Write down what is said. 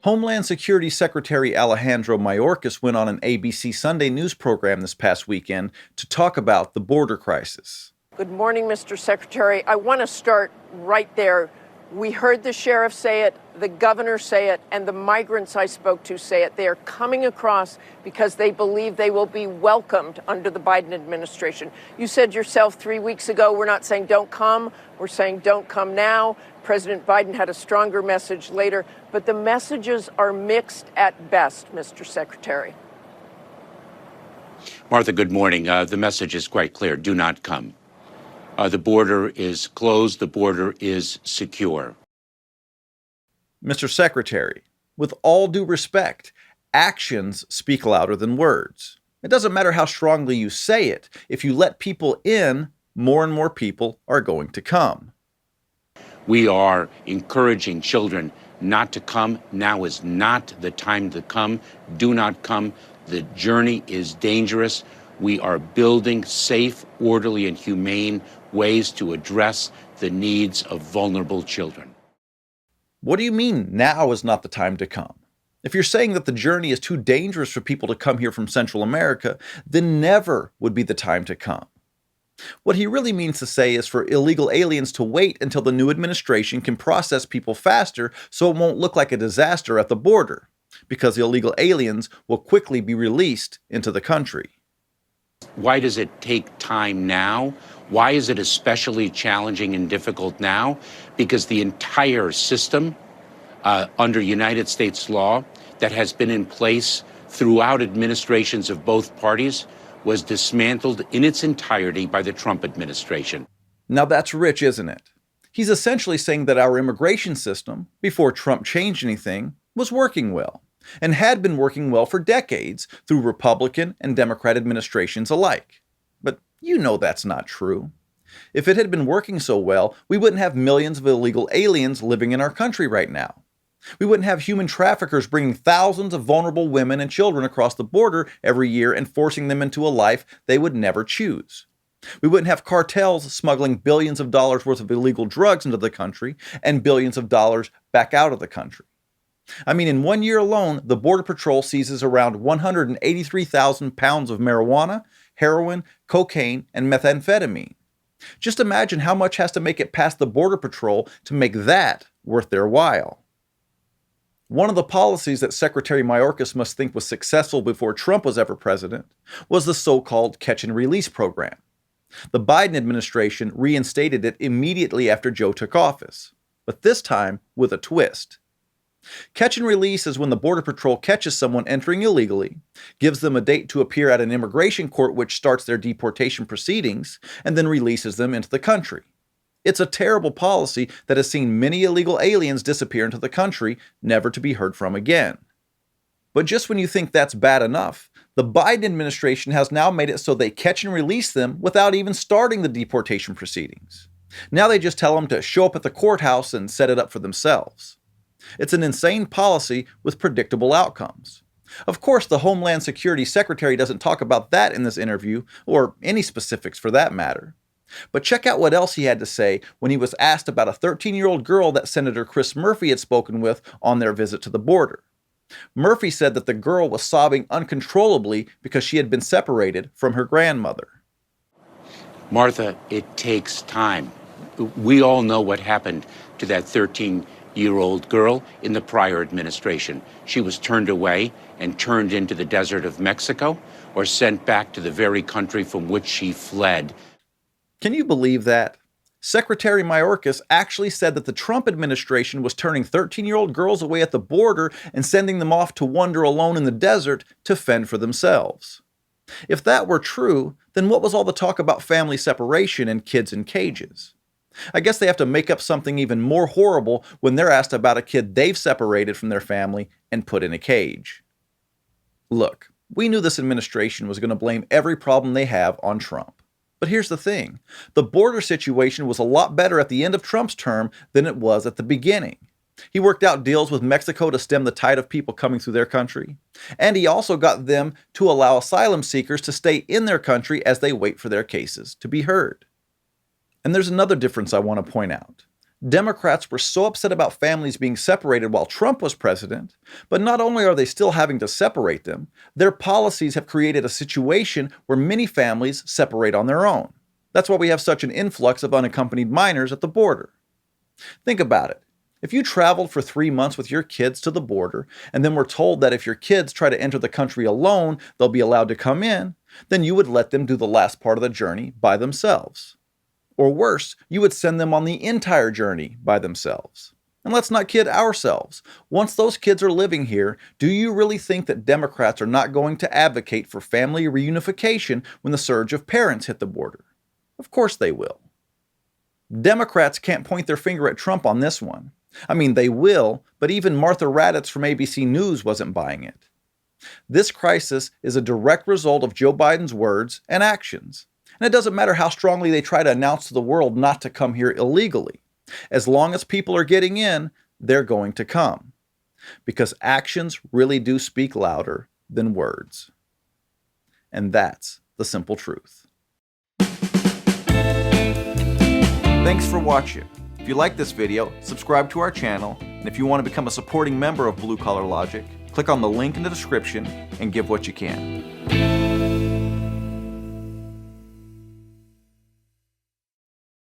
Homeland Security Secretary Alejandro Mayorkas went on an ABC Sunday news program this past weekend to talk about the border crisis. Good morning, Mr. Secretary. I want to start right there. We heard the sheriff say it, the governor say it, and the migrants I spoke to say it. They are coming across because they believe they will be welcomed under the Biden administration. You said yourself 3 weeks ago, we're not saying don't come, we're saying don't come now. President Biden had a stronger message later, but the messages are mixed at best, Mr. Secretary. Martha, good morning. The message is quite clear. Do not come. The border is closed. The border is secure. Mr. Secretary, with all due respect, actions speak louder than words. It doesn't matter how strongly you say it. If you let people in, more and more people are going to come. We are encouraging children not to come. Now is not the time to come. Do not come. The journey is dangerous. We are building safe, orderly, and humane ways to address the needs of vulnerable children. What do you mean now is not the time to come? If you're saying that the journey is too dangerous for people to come here from Central America, then never would be the time to come. What he really means to say is for illegal aliens to wait until the new administration can process people faster so it won't look like a disaster at the border, because the illegal aliens will quickly be released into the country. Why does it take time now? Why is it especially challenging and difficult now? Because the entire system under United States law that has been in place throughout administrations of both parties was dismantled in its entirety by the Trump administration. Now that's rich, isn't it? He's essentially saying that our immigration system, before Trump changed anything, was working well, and had been working well for decades through Republican and Democrat administrations alike. But you know that's not true. If it had been working so well, we wouldn't have millions of illegal aliens living in our country right now. We wouldn't have human traffickers bringing thousands of vulnerable women and children across the border every year and forcing them into a life they would never choose. We wouldn't have cartels smuggling billions of dollars worth of illegal drugs into the country and billions of dollars back out of the country. I mean, in 1 year alone, the Border Patrol seizes around 183,000 pounds of marijuana, heroin, cocaine, and methamphetamine. Just imagine how much has to make it past the Border Patrol to make that worth their while. One of the policies that Secretary Mayorkas must think was successful before Trump was ever president was the so-called catch and release program. The Biden administration reinstated it immediately after Joe took office, but this time with a twist. Catch and release is when the Border Patrol catches someone entering illegally, gives them a date to appear at an immigration court which starts their deportation proceedings, and then releases them into the country. It's a terrible policy that has seen many illegal aliens disappear into the country, never to be heard from again. But just when you think that's bad enough, the Biden administration has now made it so they catch and release them without even starting the deportation proceedings. Now they just tell them to show up at the courthouse and set it up for themselves. It's an insane policy with predictable outcomes. Of course, the Homeland Security Secretary doesn't talk about that in this interview, or any specifics for that matter. But check out what else he had to say when he was asked about a 13-year-old girl that Senator Chris Murphy had spoken with on their visit to the border. Murphy said that the girl was sobbing uncontrollably because she had been separated from her grandmother. Martha, it takes time. We all know what happened to that 13-year-old girl in the prior administration. She was turned away and turned into the desert of Mexico or sent back to the very country from which she fled. Can you believe that? Secretary Mayorkas actually said that the Trump administration was turning 13-year-old girls away at the border and sending them off to wander alone in the desert to fend for themselves. If that were true, then what was all the talk about family separation and kids in cages? I guess they have to make up something even more horrible when they're asked about a kid they've separated from their family and put in a cage. Look, we knew this administration was going to blame every problem they have on Trump. But here's the thing. The border situation was a lot better at the end of Trump's term than it was at the beginning. He worked out deals with Mexico to stem the tide of people coming through their country. And he also got them to allow asylum seekers to stay in their country as they wait for their cases to be heard. And there's another difference I want to point out. Democrats were so upset about families being separated while Trump was president, but not only are they still having to separate them, their policies have created a situation where many families separate on their own. That's why we have such an influx of unaccompanied minors at the border. Think about it. If you traveled for 3 months with your kids to the border and then were told that if your kids try to enter the country alone, they'll be allowed to come in, then you would let them do the last part of the journey by themselves. Or worse, you would send them on the entire journey by themselves. And let's not kid ourselves. Once those kids are living here, do you really think that Democrats are not going to advocate for family reunification when the surge of parents hit the border? Of course they will. Democrats can't point their finger at Trump on this one. I mean, they will, but even Martha Raddatz from ABC News wasn't buying it. This crisis is a direct result of Joe Biden's words and actions. And it doesn't matter how strongly they try to announce to the world not to come here illegally. As long as people are getting in, they're going to come. Because actions really do speak louder than words. And that's the simple truth. Thanks for watching. If you like this video, subscribe to our channel, and if you want to become a supporting member of Blue Collar Logic, click on the link in the description and give what you can.